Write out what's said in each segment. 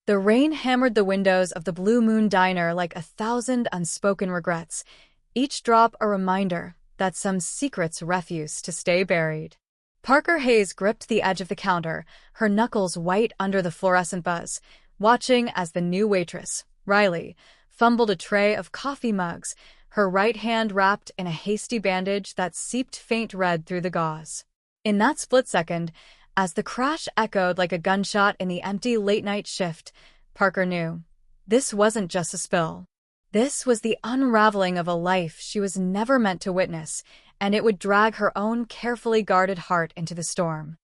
The rain hammered the windows of the Blue Moon Diner like 1,000 unspoken regrets, each drop a reminder that some secrets refuse to stay buried. Parker Hayes gripped the edge of the counter, her knuckles white under the fluorescent buzz, watching as the new waitress, Riley, fumbled a tray of coffee mugs, her right hand wrapped in a hasty bandage that seeped faint red through the gauze. In that split second, as the crash echoed like a gunshot in the empty late-night shift, Parker knew this wasn't just a spill. This was the unraveling of a life she was never meant to witness, and it would drag her own carefully guarded heart into the storm.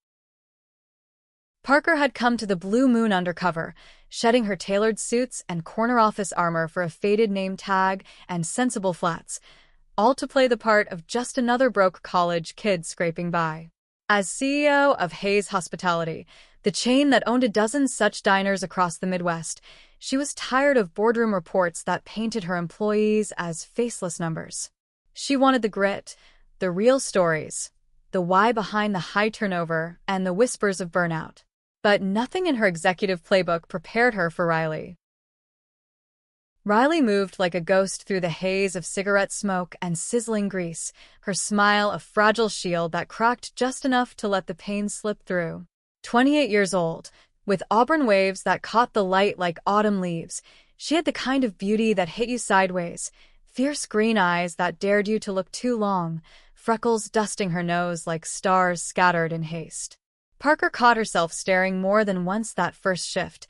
Parker had come to the Blue Moon undercover, shedding her tailored suits and corner office armor for a faded name tag and sensible flats, all to play the part of just another broke college kid scraping by. As CEO of Hayes Hospitality, the chain that owned a dozen such diners across the Midwest, she was tired of boardroom reports that painted her employees as faceless numbers. She wanted the grit, the real stories, the why behind the high turnover and the whispers of burnout. But nothing in her executive playbook prepared her for Riley. Riley moved like a ghost through the haze of cigarette smoke and sizzling grease, her smile a fragile shield that cracked just enough to let the pain slip through. 28 years old, with auburn waves that caught the light like autumn leaves, she had the kind of beauty that hit you sideways, fierce green eyes that dared you to look too long, freckles dusting her nose like stars scattered in haste. Parker caught herself staring more than once that first shift,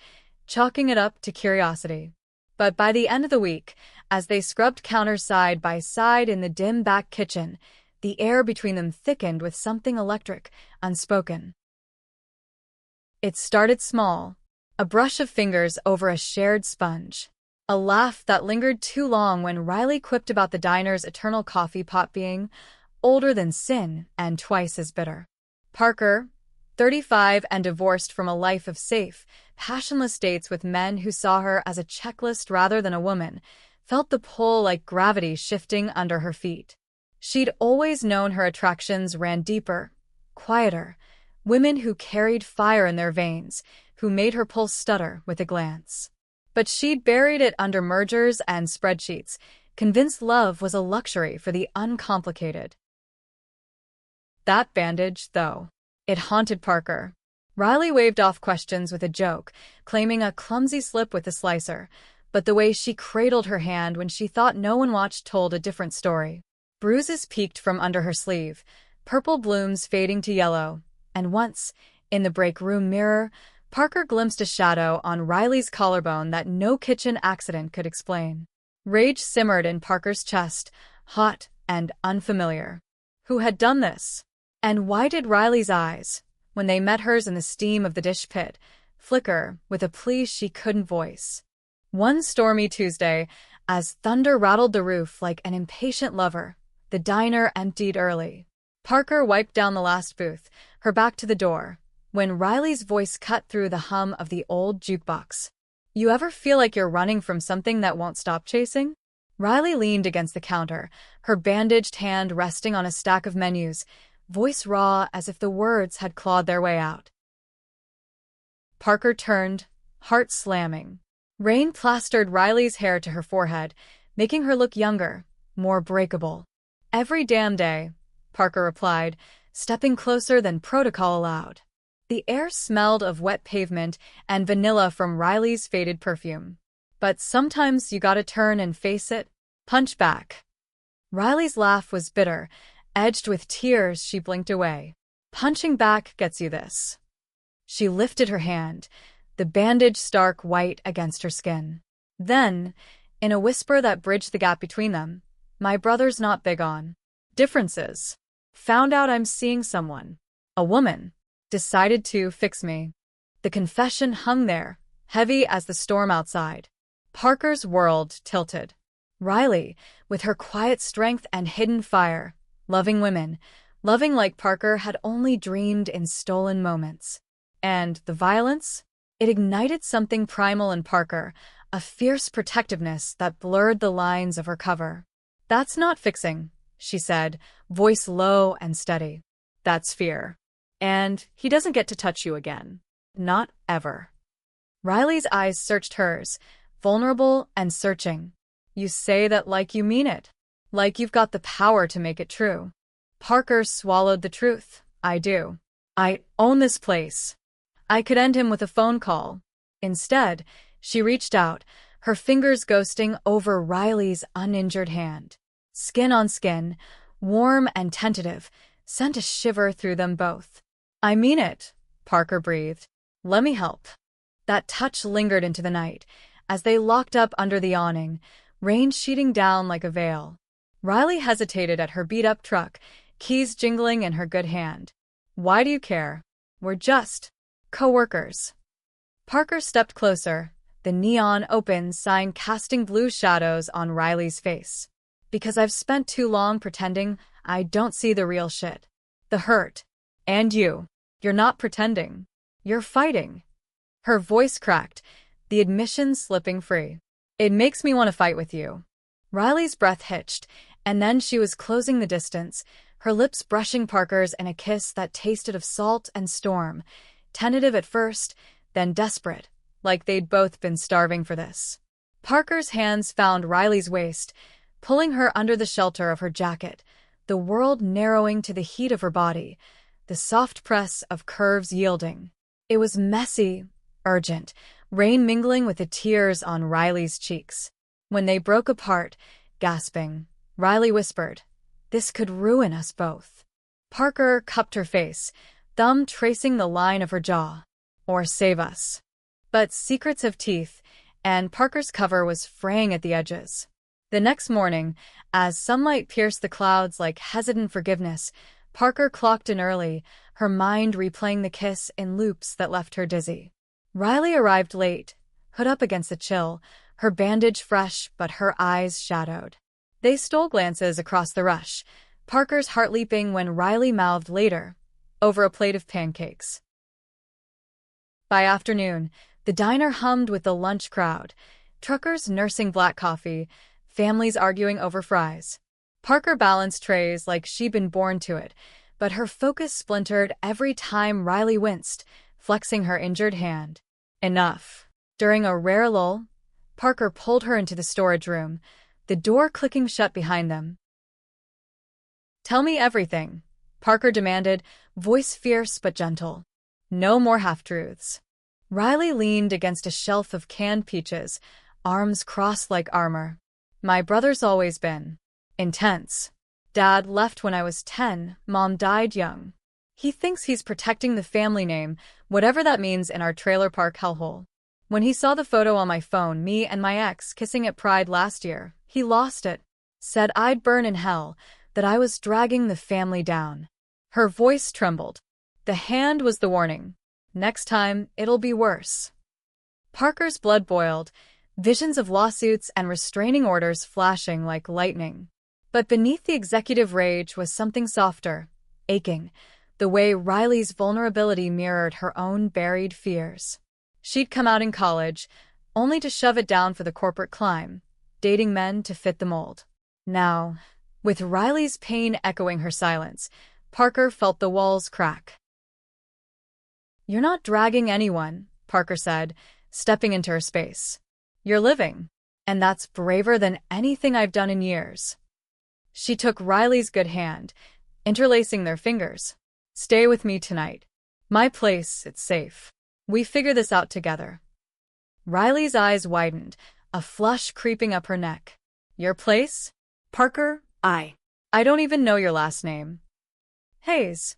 chalking it up to curiosity. But by the end of the week, as they scrubbed counters side by side in the dim back kitchen, the air between them thickened with something electric, unspoken. It started small, a brush of fingers over a shared sponge. A laugh that lingered too long when Riley quipped about the diner's eternal coffee pot being older than sin and twice as bitter. Parker, 35 and divorced from a life of safe, passionless dates with men who saw her as a checklist rather than a woman, felt the pull like gravity shifting under her feet. She'd always known her attractions ran deeper, quieter, women who carried fire in their veins, who made her pulse stutter with a glance. But she'd buried it under mergers and spreadsheets, convinced love was a luxury for the uncomplicated. That bandage, though. It haunted Parker. Riley waved off questions with a joke, claiming a clumsy slip with the slicer, but the way she cradled her hand when she thought no one watched told a different story. Bruises peeked from under her sleeve, purple blooms fading to yellow, and once, in the break room mirror, Parker glimpsed a shadow on Riley's collarbone that no kitchen accident could explain. Rage simmered in Parker's chest, hot and unfamiliar. Who had done this? And why did Riley's eyes, when they met hers in the steam of the dish pit, flicker with a plea she couldn't voice? One stormy Tuesday, as thunder rattled the roof like an impatient lover, the diner emptied early. Parker wiped down the last booth, her back to the door, when Riley's voice cut through the hum of the old jukebox. You ever feel like you're running from something that won't stop chasing? Riley leaned against the counter, her bandaged hand resting on a stack of menus, voice raw as if the words had clawed their way out. Parker turned, heart slamming. Rain plastered Riley's hair to her forehead, making her look younger, more breakable. Every damn day, Parker replied, stepping closer than protocol allowed. The air smelled of wet pavement and vanilla from Riley's faded perfume. But sometimes you gotta turn and face it, punch back. Riley's laugh was bitter, edged with tears. She blinked away. Punching back gets you this. She lifted her hand, the bandage stark white against her skin. Then, in a whisper that bridged the gap between them, my brother's not big on differences. Found out I'm seeing someone, a woman, decided to fix me. The confession hung there, heavy as the storm outside. Parker's world tilted. Riley, with her quiet strength and hidden fire, loving women, loving like Parker had only dreamed in stolen moments. And the violence? It ignited something primal in Parker, a fierce protectiveness that blurred the lines of her cover. That's not fixing, she said, voice low and steady. That's fear. And he doesn't get to touch you again. Not ever. Riley's eyes searched hers, vulnerable and searching. You say that like you mean it. Like you've got the power to make it true. Parker swallowed the truth. I do. I own this place. I could end him with a phone call. Instead, she reached out, her fingers ghosting over Riley's uninjured hand. Skin on skin, warm and tentative, sent a shiver through them both. I mean it, Parker breathed. Let me help. That touch lingered into the night, as they locked up under the awning, rain sheeting down like a veil. Riley hesitated at her beat-up truck, keys jingling in her good hand. Why do you care? We're just co-workers. Parker stepped closer, the neon open sign casting blue shadows on Riley's face. Because I've spent too long pretending I don't see the real shit. The hurt. And you. You're not pretending. You're fighting. Her voice cracked, the admission slipping free. It makes me want to fight with you. Riley's breath hitched, and then she was closing the distance, her lips brushing Parker's in a kiss that tasted of salt and storm, tentative at first, then desperate, like they'd both been starving for this. Parker's hands found Riley's waist, pulling her under the shelter of her jacket, the world narrowing to the heat of her body, the soft press of curves yielding. It was messy, urgent, rain mingling with the tears on Riley's cheeks. When they broke apart, gasping, Riley whispered, "This could ruin us both." Parker cupped her face, thumb tracing the line of her jaw. Or save us. But secrets have teeth, and Parker's cover was fraying at the edges. The next morning, as sunlight pierced the clouds like hesitant forgiveness, Parker clocked in early, her mind replaying the kiss in loops that left her dizzy. Riley arrived late, hood up against the chill, her bandage fresh but her eyes shadowed. They stole glances across the rush, Parker's heart leaping when Riley mouthed later, over a plate of pancakes. By afternoon, the diner hummed with the lunch crowd, truckers nursing black coffee, families arguing over fries. Parker balanced trays like she'd been born to it, but her focus splintered every time Riley winced, flexing her injured hand. Enough. During a rare lull, Parker pulled her into the storage room, the door clicking shut behind them. Tell me everything, Parker demanded, voice fierce but gentle. No more half-truths. Riley leaned against a shelf of canned peaches, arms crossed like armor. My brother's always been intense. Dad left when I was 10, Mom died young. He thinks he's protecting the family name, whatever that means in our trailer park hellhole. When he saw the photo on my phone, me and my ex kissing at Pride last year, he lost it. Said I'd burn in hell, that I was dragging the family down. Her voice trembled. The hand was the warning. Next time, it'll be worse. Parker's blood boiled, visions of lawsuits and restraining orders flashing like lightning. But beneath the executive rage was something softer, aching, the way Riley's vulnerability mirrored her own buried fears. She'd come out in college, only to shove it down for the corporate climb, dating men to fit the mold. Now, with Riley's pain echoing her silence, Parker felt the walls crack. You're not dragging anyone, Parker said, stepping into her space. You're living, and that's braver than anything I've done in years. She took Riley's good hand, interlacing their fingers. Stay with me tonight. My place, it's safe. We figure this out together. Riley's eyes widened, a flush creeping up her neck. Your place? Parker, I don't even know your last name. Hayes,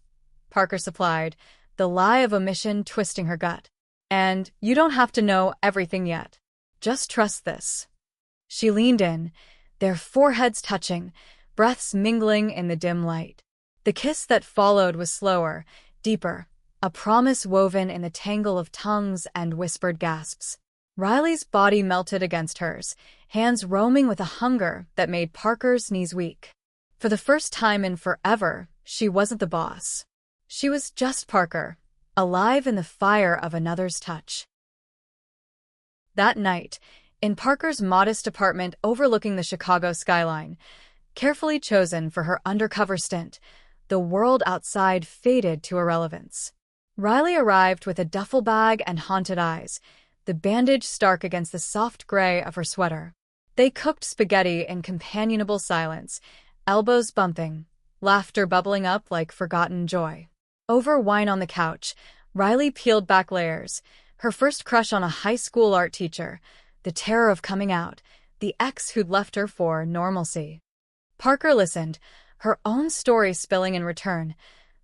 Parker supplied, the lie of omission twisting her gut. And you don't have to know everything yet. Just trust this. She leaned in, their foreheads touching, breaths mingling in the dim light. The kiss that followed was slower, deeper, a promise woven in the tangle of tongues and whispered gasps. Riley's body melted against hers, hands roaming with a hunger that made Parker's knees weak. For the first time in forever, she wasn't the boss. She was just Parker, alive in the fire of another's touch. That night, in Parker's modest apartment overlooking the Chicago skyline, carefully chosen for her undercover stint, the world outside faded to irrelevance. Riley arrived with a duffel bag and haunted eyes, the bandage stark against the soft gray of her sweater. They cooked spaghetti in companionable silence, elbows bumping, laughter bubbling up like forgotten joy. Over wine on the couch, Riley peeled back layers. Her first crush on a high school art teacher, the terror of coming out, the ex who'd left her for normalcy. Parker listened, her own story spilling in return.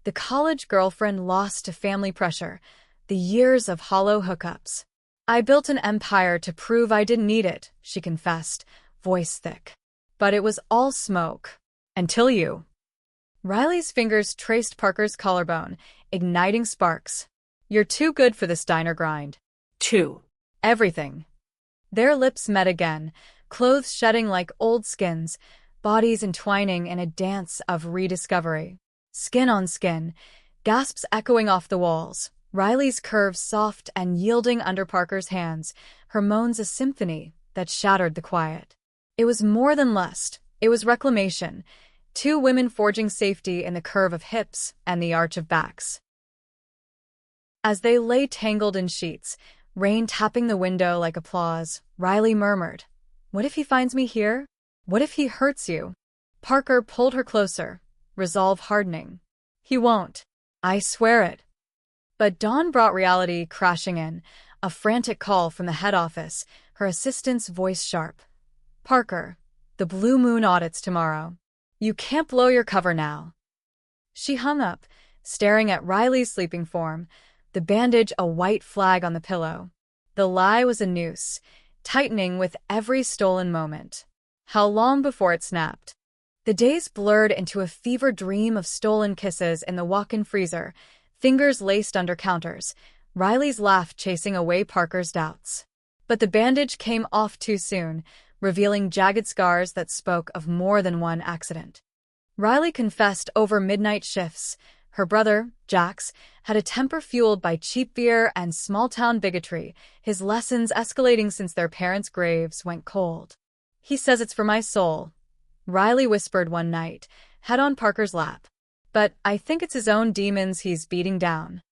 The college girlfriend lost to family pressure, the years of hollow hookups. "I built an empire to prove I didn't need it," she confessed, voice thick. "But it was all smoke. Until you." Riley's fingers traced Parker's collarbone, igniting sparks. "You're too good for this diner grind." Two. Everything. Their lips met again, clothes shedding like old skins, bodies entwining in a dance of rediscovery. Skin on skin, gasps echoing off the walls, Riley's curves soft and yielding under Parker's hands, her moans a symphony that shattered the quiet. It was more than lust, it was reclamation, two women forging safety in the curve of hips and the arch of backs. As they lay tangled in sheets, rain tapping the window like applause, Riley murmured, "What if he finds me here? What if he hurts you?" Parker pulled her closer, resolve hardening. "He won't. I swear it." But dawn brought reality crashing in, a frantic call from the head office, her assistant's voice sharp. "Parker, the Blue Moon audits tomorrow. You can't blow your cover now." She hung up, staring at Riley's sleeping form, the bandage a white flag on the pillow. The lie was a noose, tightening with every stolen moment. How long before it snapped? The days blurred into a fever dream of stolen kisses in the walk-in freezer, fingers laced under counters, Riley's laugh chasing away Parker's doubts. But the bandage came off too soon, revealing jagged scars that spoke of more than one accident. Riley confessed over midnight shifts. Her brother, Jax, had a temper fueled by cheap beer and small-town bigotry, his lessons escalating since their parents' graves went cold. "He says it's for my soul," Riley whispered one night, head on Parker's lap. "But I think it's his own demons he's beating down."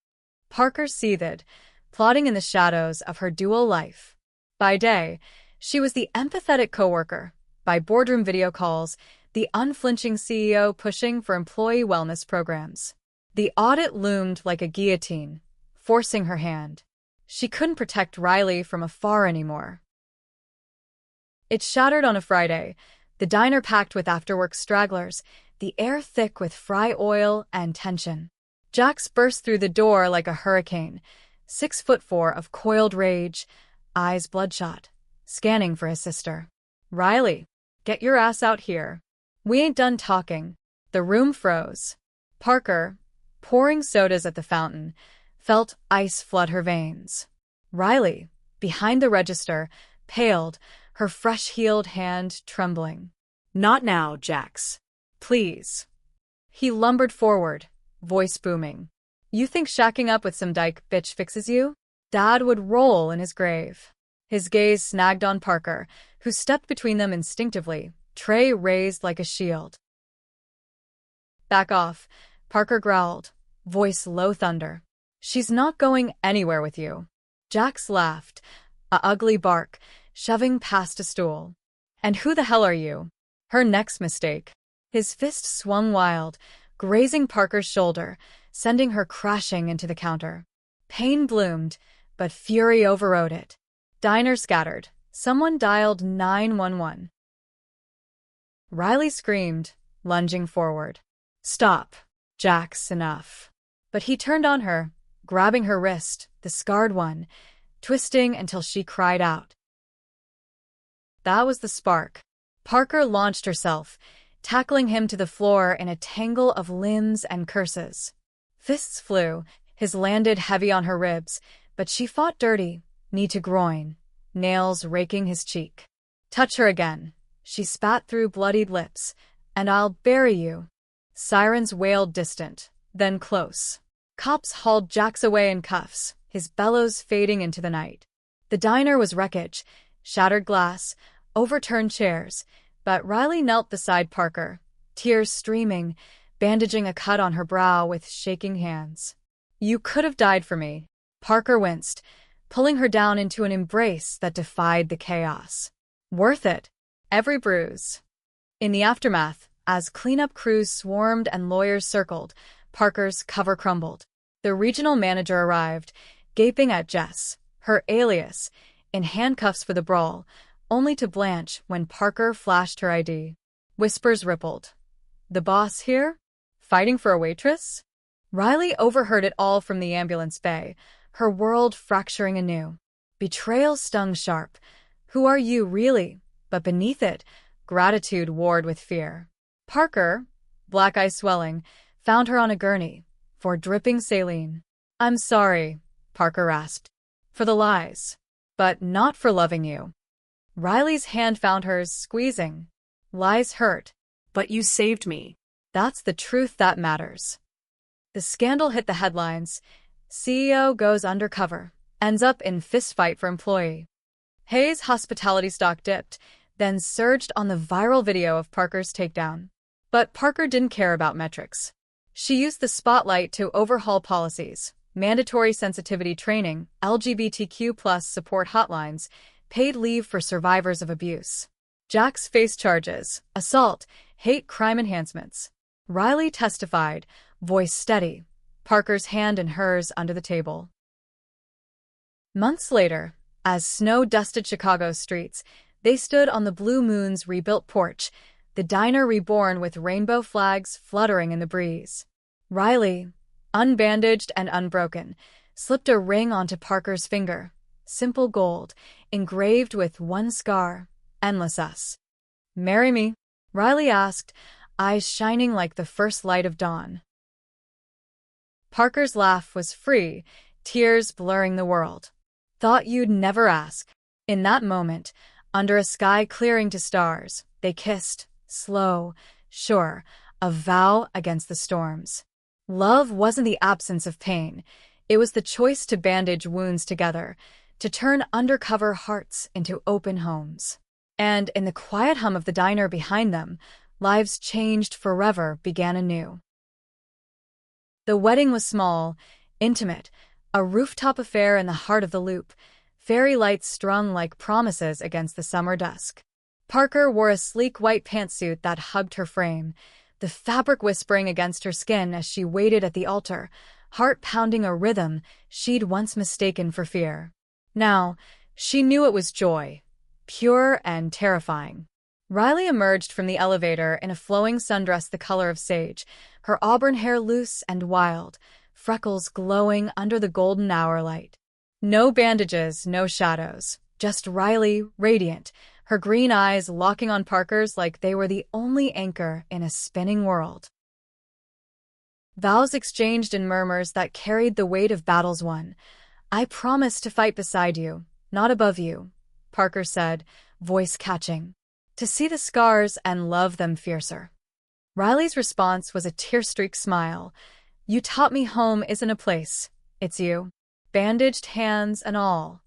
Parker seethed, plotting in the shadows of her dual life. By day, she was the empathetic coworker. By boardroom video calls, the unflinching CEO pushing for employee wellness programs. The audit loomed like a guillotine, forcing her hand. She couldn't protect Riley from afar anymore. It shattered on a Friday, the diner packed with after-work stragglers, the air thick with fry oil and tension. Jax burst through the door like a hurricane, 6'4" of coiled rage, eyes bloodshot, scanning for his sister. "Riley, get your ass out here. We ain't done talking." The room froze. Parker, pouring sodas at the fountain, felt ice flood her veins. Riley, behind the register, paled, her fresh-healed hand trembling. "Not now, Jax. "Please." He lumbered forward, voice booming. "You think shacking up with some dyke bitch fixes you?" Dad would roll in his grave. His gaze snagged on Parker, who stepped between them instinctively, tray raised like a shield. "Back off," Parker growled, voice low thunder. "She's not going anywhere with you." Jax laughed, a ugly bark, shoving past a stool. "And who the hell are you?" Her next mistake. His fist swung wild, grazing Parker's shoulder, sending her crashing into the counter. Pain bloomed, but fury overrode it. Diner scattered. Someone dialed 911. Riley screamed, lunging forward. "Stop, Jax, enough." But he turned on her, grabbing her wrist, the scarred one, twisting until she cried out. That was the spark. Parker launched herself, tackling him to the floor in a tangle of limbs and curses. Fists flew, his landed heavy on her ribs, but she fought dirty, knee to groin, nails raking his cheek. "Touch her again," she spat through bloodied lips, "and I'll bury you." Sirens wailed distant, then close. Cops hauled Jax away in cuffs, his bellows fading into the night. The diner was wreckage, shattered glass, overturned chairs, but Riley knelt beside Parker, tears streaming, bandaging a cut on her brow with shaking hands. "You could have died for me." Parker winced, pulling her down into an embrace that defied the chaos. Worth it. Every bruise. In the aftermath, as cleanup crews swarmed and lawyers circled, Parker's cover crumbled. The regional manager arrived, gaping at Jess, her alias, in handcuffs for the brawl, only to blanch when Parker flashed her ID. Whispers rippled. The boss here? Fighting for a waitress? Riley overheard it all from the ambulance bay, her world fracturing anew. Betrayal stung sharp. Who are you, really? But beneath it, gratitude warred with fear. Parker, black eyes swelling, found her on a gurney, for dripping saline. I'm sorry, Parker rasped. For the lies. But not for loving you. Riley's hand found hers, squeezing. Lies hurt. But you saved me. That's the truth that matters. The scandal hit the headlines. CEO goes undercover. Ends up in fistfight for employee. Hayes' hospitality stock dipped, then surged on the viral video of Parker's takedown. But Parker didn't care about metrics. She used the spotlight to overhaul policies, mandatory sensitivity training, LGBTQ+ support hotlines, paid leave for survivors of abuse. Jax faced charges, assault, hate crime enhancements. Riley testified, voice steady, Parker's hand in hers under the table. Months later, as snow dusted Chicago's streets, they stood on the Blue Moon's rebuilt porch, the diner reborn with rainbow flags fluttering in the breeze. Riley, unbandaged and unbroken, slipped a ring onto Parker's finger, simple gold, engraved with one scar, endless us. Marry me? Riley asked, eyes shining like the first light of dawn. Parker's laugh was free, tears blurring the world. Thought you'd never ask. In that moment, under a sky clearing to stars, they kissed, slow, sure, a vow against the storms. Love wasn't the absence of pain. It was the choice to bandage wounds together, to turn undercover hearts into open homes. And in the quiet hum of the diner behind them, lives changed forever began anew. The wedding was small, intimate, a rooftop affair in the heart of the Loop, fairy lights strung like promises against the summer dusk. Parker wore a sleek white pantsuit that hugged her frame, the fabric whispering against her skin as she waited at the altar, heart pounding a rhythm she'd once mistaken for fear. Now, she knew it was joy, pure and terrifying. Riley emerged from the elevator in a flowing sundress the color of sage, her auburn hair loose and wild, freckles glowing under the golden hour light. No bandages, no shadows, just Riley, radiant, her green eyes locking on Parker's like they were the only anchor in a spinning world. Vows exchanged in murmurs that carried the weight of battles won. I promise to fight beside you, not above you, Parker said, voice catching. To see the scars and love them fiercer. Riley's response was a tear-streaked smile. You taught me home isn't a place, it's you. Bandaged hands and all.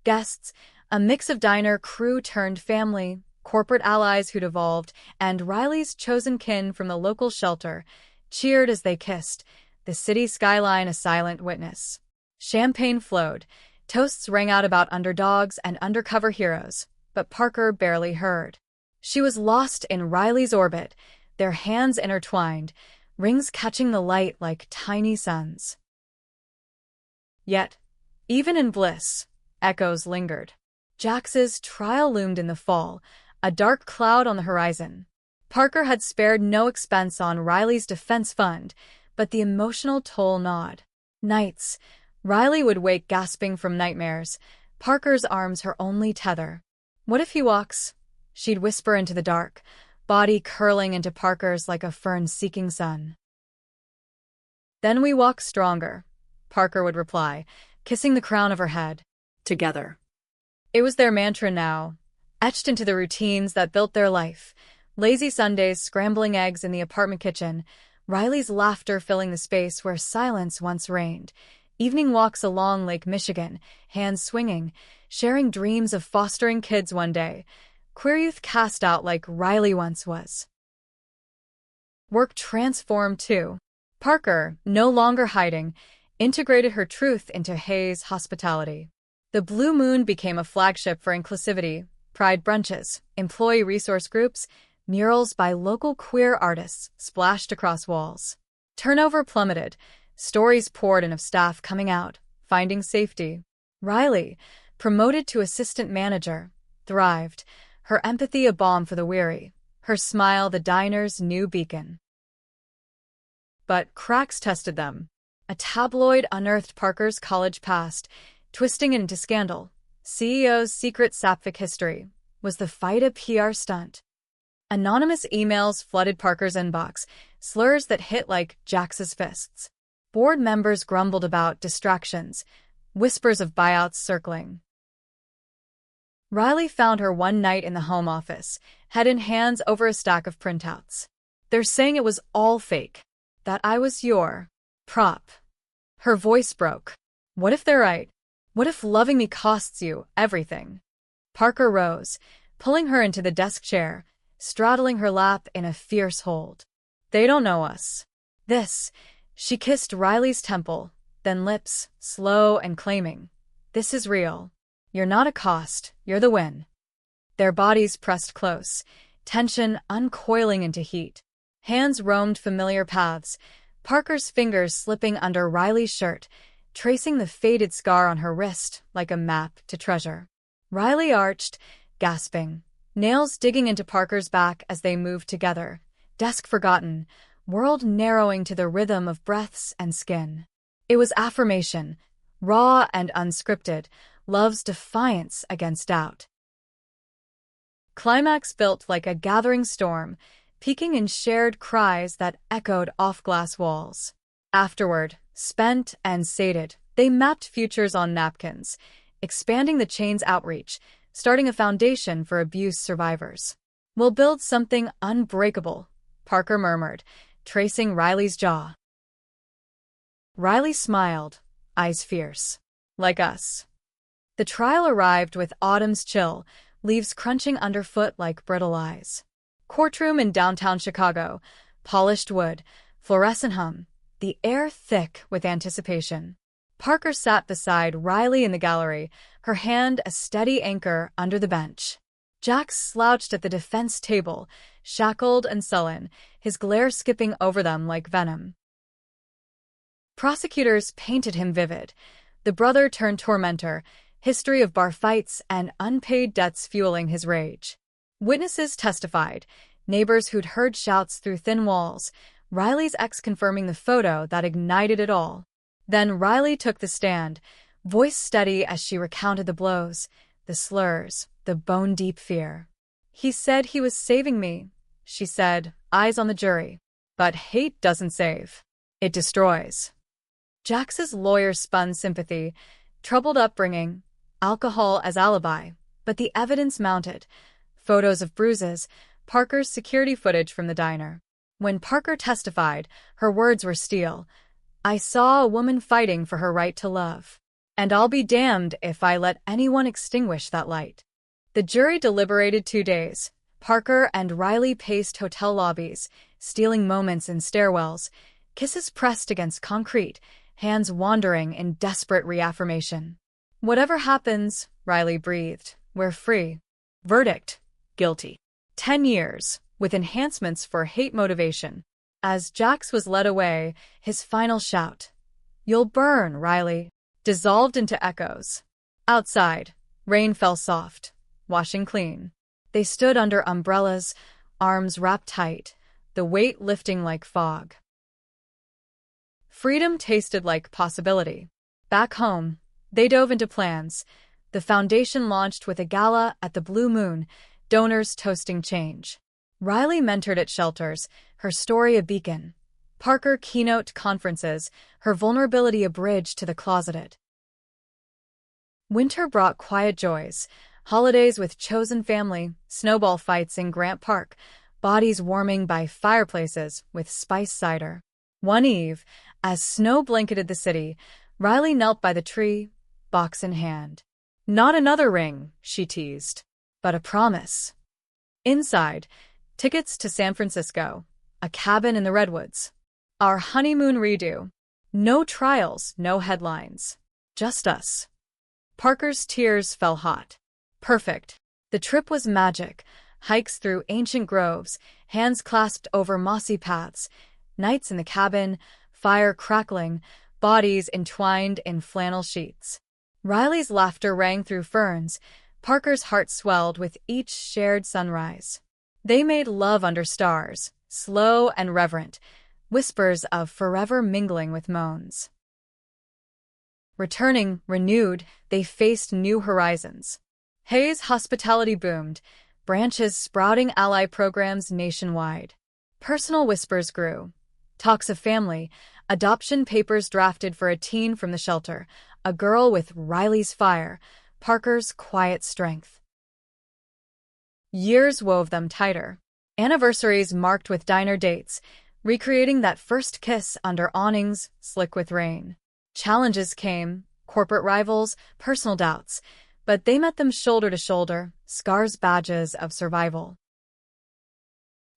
Guests, a mix of diner crew turned family, corporate allies who'd evolved, and Riley's chosen kin from the local shelter, cheered as they kissed, the city skyline a silent witness. Champagne flowed, toasts rang out about underdogs and undercover heroes, but Parker barely heard. She was lost in Riley's orbit, their hands intertwined, rings catching the light like tiny suns. Yet, even in bliss, echoes lingered. Jax's trial loomed in the fall, a dark cloud on the horizon. Parker had spared no expense on Riley's defense fund, but the emotional toll gnawed. Nights, Riley would wake gasping from nightmares, Parker's arms her only tether. What if he walks? She'd whisper into the dark, body curling into Parker's like a fern-seeking sun. Then we walk stronger, Parker would reply, kissing the crown of her head. Together. It was their mantra now, etched into the routines that built their life. Lazy Sundays, scrambling eggs in the apartment kitchen, Riley's laughter filling the space where silence once reigned, evening walks along Lake Michigan, hands swinging, sharing dreams of fostering kids one day, queer youth cast out like Riley once was. Work transformed too. Parker, no longer hiding, integrated her truth into Hayes' hospitality. The Blue Moon became a flagship for inclusivity, pride brunches, employee resource groups, murals by local queer artists splashed across walls. Turnover plummeted, stories poured in of staff coming out, finding safety. Riley, promoted to assistant manager, thrived, her empathy a balm for the weary, her smile the diner's new beacon. But cracks tested them. A tabloid unearthed Parker's college past, twisting it into scandal. CEO's secret sapphic history. Was the fight a PR stunt? Anonymous emails flooded Parker's inbox, slurs that hit like Jax's fists. Board members grumbled about distractions, whispers of buyouts circling. Riley found her one night in the home office, head in hands over a stack of printouts. They're saying it was all fake, that I was your prop. Her voice broke. What if they're right? What if loving me costs you everything? Parker rose, pulling her into the desk chair, straddling her lap in a fierce hold. They don't know us. She kissed Riley's temple, then lips, slow and claiming. This is real. You're not a cost, you're the win. Their bodies pressed close, tension uncoiling into heat. Hands roamed familiar paths, Parker's fingers slipping under Riley's shirt, tracing the faded scar on her wrist like a map to treasure. Riley arched, gasping, nails digging into Parker's back as they moved together, desk forgotten, world narrowing to the rhythm of breaths and skin. It was affirmation, raw and unscripted, love's defiance against doubt. Climax built like a gathering storm, peaking in shared cries that echoed off glass walls. Afterward, spent and sated, they mapped futures on napkins, expanding the chain's outreach, starting a foundation for abuse survivors. We'll build something unbreakable, Parker murmured, tracing Riley's jaw. Riley smiled, eyes fierce. Like us. The trial arrived with autumn's chill, leaves crunching underfoot like brittle eyes. Courtroom in downtown Chicago, polished wood, fluorescent hum, the air thick with anticipation. Parker sat beside Riley in the gallery, her hand a steady anchor under the bench. Jax slouched at the defense table, shackled and sullen, his glare skipping over them like venom. Prosecutors painted him vivid, the brother turned tormentor, history of bar fights and unpaid debts fueling his rage. Witnesses testified, neighbors who'd heard shouts through thin walls, Riley's ex confirming the photo that ignited it all. Then Riley took the stand, voice steady as she recounted the blows, the slurs, the bone-deep fear. He said he was saving me, she said, eyes on the jury. But hate doesn't save. It destroys. Jax's lawyer spun sympathy, troubled upbringing, alcohol as alibi, but the evidence mounted. Photos of bruises, Parker's security footage from the diner. When Parker testified, her words were steel. I saw a woman fighting for her right to love. And I'll be damned if I let anyone extinguish that light. The jury deliberated 2 days. Parker and Riley paced hotel lobbies, stealing moments in stairwells, kisses pressed against concrete, hands wandering in desperate reaffirmation. Whatever happens, Riley breathed, we're free. Verdict, guilty. 10 years, with enhancements for hate motivation. As Jax was led away, his final shout, "You'll burn, Riley," dissolved into echoes. Outside, rain fell soft, washing clean. They stood under umbrellas, arms wrapped tight, the weight lifting like fog. Freedom tasted like possibility. Back home, they dove into plans. The foundation launched with a gala at the Blue Moon, donors toasting change. Riley mentored at shelters, her story a beacon. Parker keynote conferences, her vulnerability a bridge to the closeted. Winter brought quiet joys, holidays with chosen family, snowball fights in Grant Park, bodies warming by fireplaces with spiced cider. One eve, as snow blanketed the city, Riley knelt by the tree, box in hand. Not another ring, she teased, but a promise. Inside, tickets to San Francisco, a cabin in the Redwoods. Our honeymoon redo. No trials, no headlines. Just us. Parker's tears fell hot. Perfect. The trip was magic. Hikes through ancient groves, hands clasped over mossy paths, nights in the cabin, fire crackling, bodies entwined in flannel sheets. Riley's laughter rang through ferns. Parker's heart swelled with each shared sunrise. They made love under stars, slow and reverent, whispers of forever mingling with moans. Returning, renewed, they faced new horizons. Hayes' hospitality boomed, branches sprouting ally programs nationwide. Personal whispers grew. Talks of family, adoption papers drafted for a teen from the shelter, a girl with Riley's fire, Parker's quiet strength. Years wove them tighter. Anniversaries marked with diner dates, recreating that first kiss under awnings slick with rain. Challenges came, corporate rivals, personal doubts, but they met them shoulder to shoulder, scars badges of survival.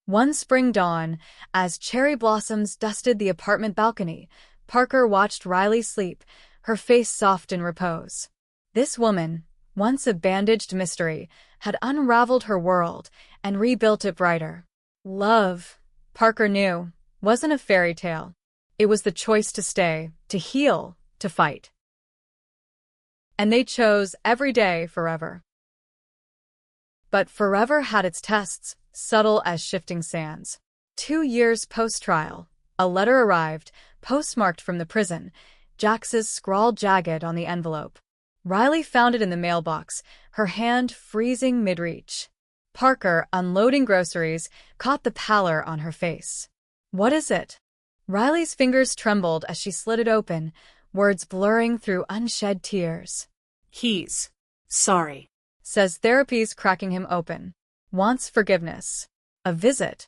One spring dawn, as cherry blossoms dusted the apartment balcony, Parker watched Riley sleep, her face soft in repose. This woman, once a bandaged mystery, had unraveled her world and rebuilt it brighter. Love, Parker knew, wasn't a fairy tale. It was the choice to stay, to heal, to fight. And they chose every day forever. But forever had its tests, subtle as shifting sands. 2 years post-trial, a letter arrived, postmarked from the prison, Jax's scrawl jagged on the envelope. Riley found it in the mailbox, her hand freezing mid-reach. Parker, unloading groceries, caught the pallor on her face. What is it? Riley's fingers trembled as she slid it open, words blurring through unshed tears. He's sorry, says therapy's cracking him open. Wants forgiveness. A visit.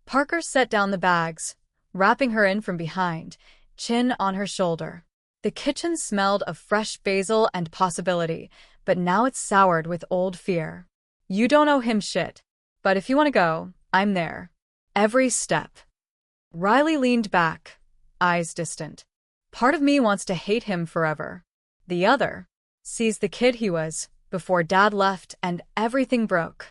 Parker set down the bags, wrapping her in from behind, chin on her shoulder. The kitchen smelled of fresh basil and possibility, but now it's soured with old fear. You don't owe him shit. But if you want to go, I'm there. Every step. Riley leaned back, eyes distant. Part of me wants to hate him forever. The other sees the kid he was before Dad left and everything broke.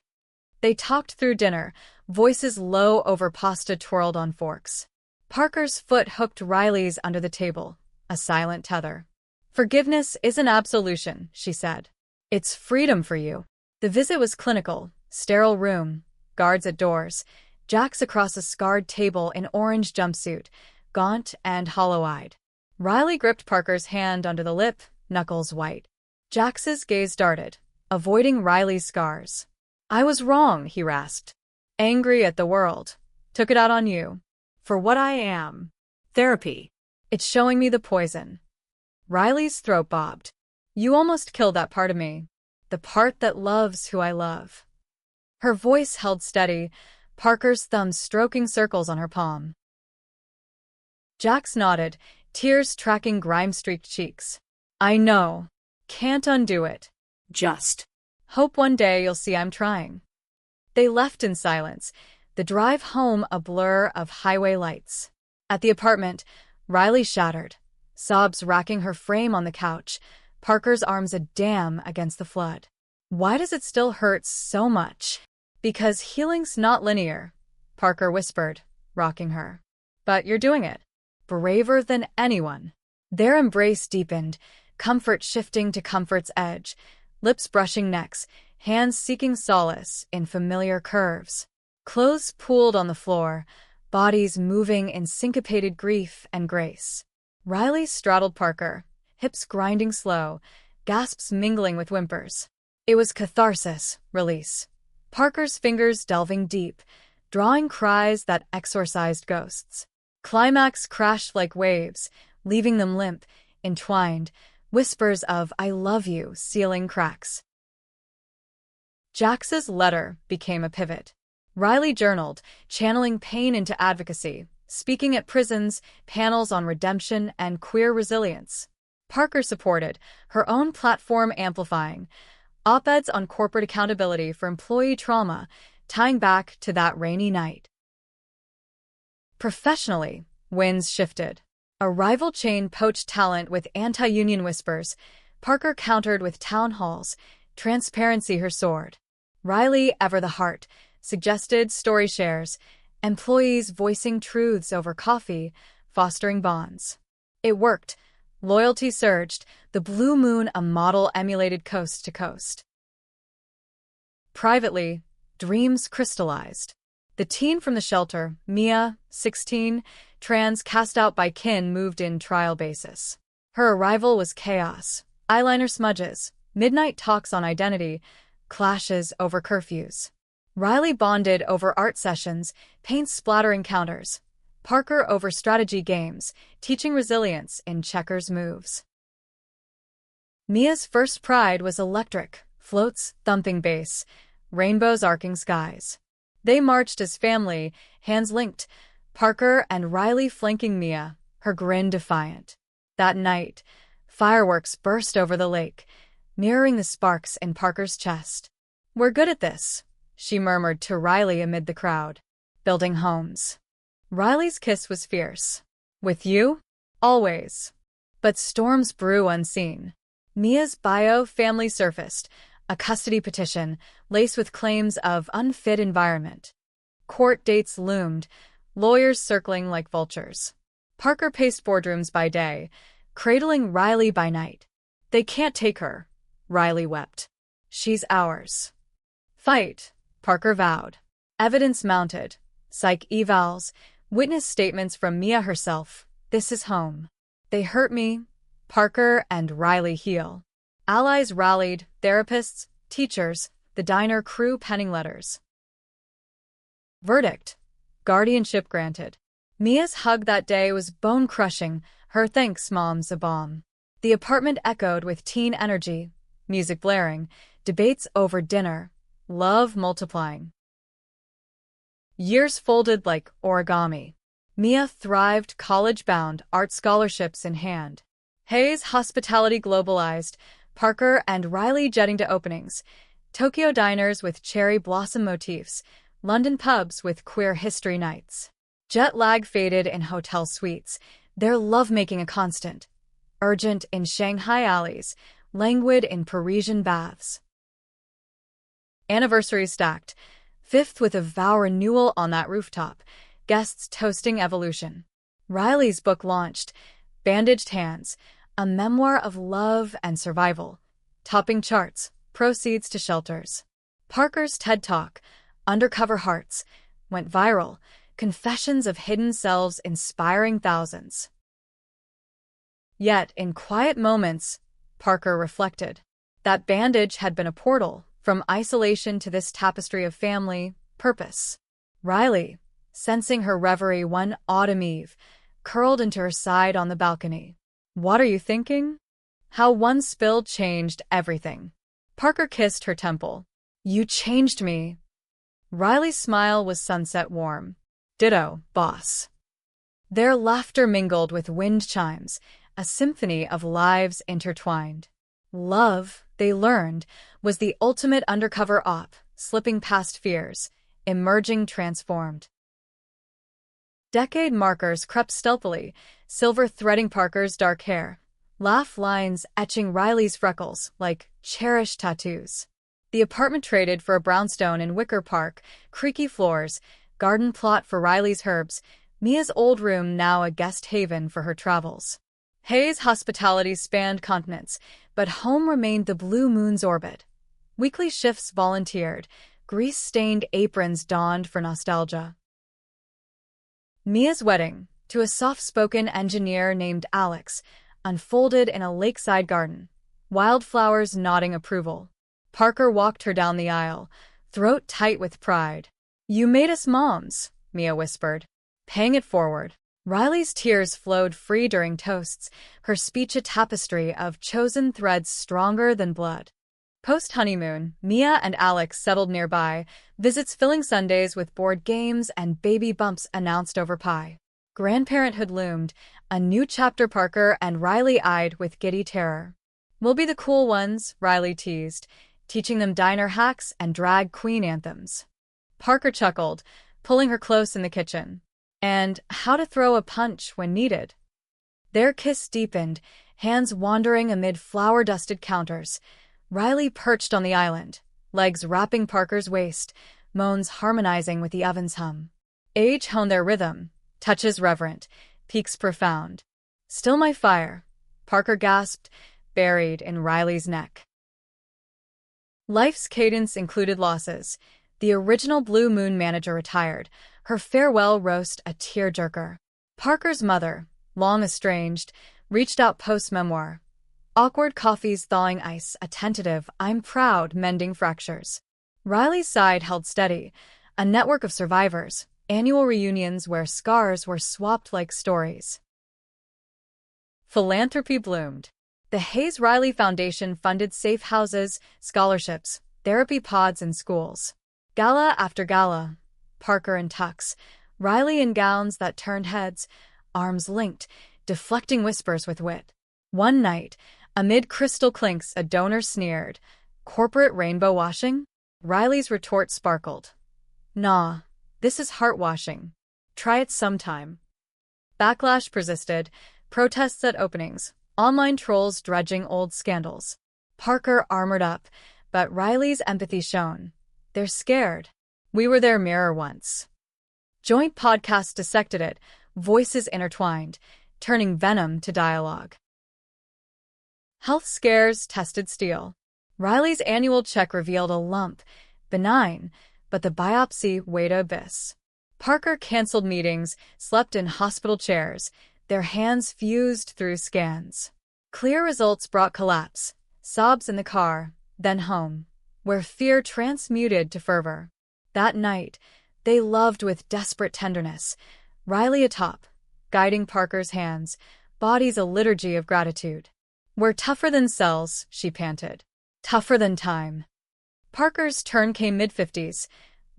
They talked through dinner, voices low over pasta twirled on forks. Parker's foot hooked Riley's under the table, a silent tether. Forgiveness isn't absolution, she said. It's freedom for you. The visit was clinical, sterile room, guards at doors, Jax across a scarred table in orange jumpsuit, gaunt and hollow-eyed. Riley gripped Parker's hand under the lip, knuckles white. Jax's gaze darted, avoiding Riley's scars. I was wrong, he rasped. Angry at the world. Took it out on you. For what I am. Therapy. It's showing me the poison. Riley's throat bobbed. You almost killed that part of me. The part that loves who I love. Her voice held steady, Parker's thumb stroking circles on her palm. Jax nodded, tears tracking grime-streaked cheeks. I know. Can't undo it. Just. Hope one day you'll see I'm trying. They left in silence, the drive home a blur of highway lights. At the apartment, Riley shattered, sobs racking her frame on the couch, Parker's arms a dam against the flood. Why does it still hurt so much? Because healing's not linear, Parker whispered, rocking her. But you're doing it. Braver than anyone. Their embrace deepened, comfort shifting to comfort's edge, lips brushing necks, hands seeking solace in familiar curves. Clothes pooled on the floor, bodies moving in syncopated grief and grace. Riley straddled Parker, hips grinding slow, gasps mingling with whimpers. It was catharsis, release. Parker's fingers delving deep, drawing cries that exorcised ghosts. Climax crashed like waves, leaving them limp, entwined, whispers of I love you sealing cracks. Jax's letter became a pivot. Riley journaled, channeling pain into advocacy, speaking at prisons, panels on redemption and queer resilience. Parker supported, her own platform amplifying, op-eds on corporate accountability for employee trauma, tying back to that rainy night. Professionally, winds shifted. A rival chain poached talent with anti-union whispers, Parker countered with town halls, transparency her sword. Riley, ever the heart, suggested story shares, employees voicing truths over coffee, fostering bonds. It worked. Loyalty surged, the blue moon a model emulated coast to coast. Privately, dreams crystallized. The teen from the shelter, Mia, 16, trans cast out by kin, moved in trial basis. Her arrival was chaos. Eyeliner smudges, midnight talks on identity, clashes over curfews. Riley bonded over art sessions, paint splatter encounters. Parker over strategy games, teaching resilience in checkers moves. Mia's first pride was electric, floats, thumping bass, rainbows arcing skies. They marched as family, hands linked, Parker and Riley flanking Mia, her grin defiant. That night, fireworks burst over the lake, mirroring the sparks in Parker's chest. "We're good at this," she murmured to Riley amid the crowd. "Building homes." Riley's kiss was fierce. "With you? Always." But storms brew unseen. Mia's bio family surfaced, a custody petition, laced with claims of unfit environment. Court dates loomed, lawyers circling like vultures. Parker paced boardrooms by day, cradling Riley by night. "They can't take her," Riley wept. "She's ours." "Fight," Parker vowed. Evidence mounted. Psych evals, witness statements from Mia herself. "This is home. They hurt me." Parker and Riley heal. Allies rallied, therapists, teachers, the diner crew penning letters. Verdict: guardianship granted. Mia's hug that day was bone-crushing, her "thanks, Mom's" a bomb. The apartment echoed with teen energy, music blaring, debates over dinner, love multiplying. Years folded like origami. Mia thrived, college-bound, art scholarships in hand. Hayes' hospitality globalized, Parker and Riley jetting to openings, Tokyo diners with cherry blossom motifs, London pubs with queer history nights. Jet lag faded in hotel suites, their lovemaking a constant. Urgent in Shanghai alleys, languid in Parisian baths. Anniversaries stacked, fifth with a vow renewal on that rooftop, guests toasting evolution. Riley's book launched, Bandaged Hands, a memoir of love and survival, topping charts, proceeds to shelters. Parker's TED Talk, Undercover Hearts, went viral, confessions of hidden selves inspiring thousands. Yet, in quiet moments, Parker reflected, that bandage had been a portal, from isolation to this tapestry of family, purpose. Riley, sensing her reverie one autumn eve, curled into her side on the balcony. "What are you thinking?" How one spill changed everything. Parker kissed her temple. "You changed me." Riley's smile was sunset warm. "Ditto, boss." Their laughter mingled with wind chimes, a symphony of lives intertwined. Love, they learned, was the ultimate undercover op, slipping past fears, emerging transformed. Decade markers crept stealthily, silver threading Parker's dark hair, laugh lines etching Riley's freckles like cherished tattoos. The apartment traded for a brownstone in Wicker Park, creaky floors, garden plot for Riley's herbs, Mia's old room now a guest haven for her travels. Hayes' hospitality spanned continents, but home remained the blue moon's orbit. Weekly shifts volunteered, grease-stained aprons donned for nostalgia. Mia's wedding, to a soft-spoken engineer named Alex, unfolded in a lakeside garden, wildflowers nodding approval. Parker walked her down the aisle, throat tight with pride. "You made us moms," Mia whispered, paying it forward. Riley's tears flowed free during toasts, her speech a tapestry of chosen threads stronger than blood. Post-honeymoon, Mia and Alex settled nearby, visits filling Sundays with board games and baby bumps announced over pie. Grandparenthood loomed, a new chapter Parker and Riley eyed with giddy terror. "We'll be the cool ones," Riley teased, teaching them diner hacks and drag queen anthems. Parker chuckled, pulling her close in the kitchen. And how to throw a punch when needed. Their kiss deepened, hands wandering amid flower-dusted counters. Riley perched on the island, legs wrapping Parker's waist, moans harmonizing with the oven's hum. Age honed their rhythm, touches reverent, peaks profound. "Still my fire," Parker gasped, buried in Riley's neck. Life's cadence included losses. The original Blue Moon manager retired, her farewell roast a tearjerker. Parker's mother, long estranged, reached out post-memoir. Awkward coffees thawing ice, a tentative "I'm proud" mending fractures. Riley's side held steady, a network of survivors, annual reunions where scars were swapped like stories. Philanthropy bloomed. The Hayes-Riley Foundation funded safe houses, scholarships, therapy pods in schools. Gala after gala, Parker in tux, Riley in gowns that turned heads, arms linked, deflecting whispers with wit. One night, amid crystal clinks, a donor sneered, "Corporate rainbow washing?" Riley's retort sparkled. "Nah, this is heart washing. Try it sometime." Backlash persisted, protests at openings, online trolls dredging old scandals. Parker armored up, but Riley's empathy shone. "They're scared. We were their mirror once." Joint podcasts dissected it, voices intertwined, turning venom to dialogue. Health scares tested steel. Riley's annual check revealed a lump, benign, but the biopsy weighed abyss. Parker canceled meetings, slept in hospital chairs, their hands fused through scans. Clear results brought collapse, sobs in the car, then home, where fear transmuted to fervor. That night, they loved with desperate tenderness, Riley atop, guiding Parker's hands, bodies a liturgy of gratitude. "We're tougher than cells," she panted. "Tougher than time." Parker's turn came mid-50s,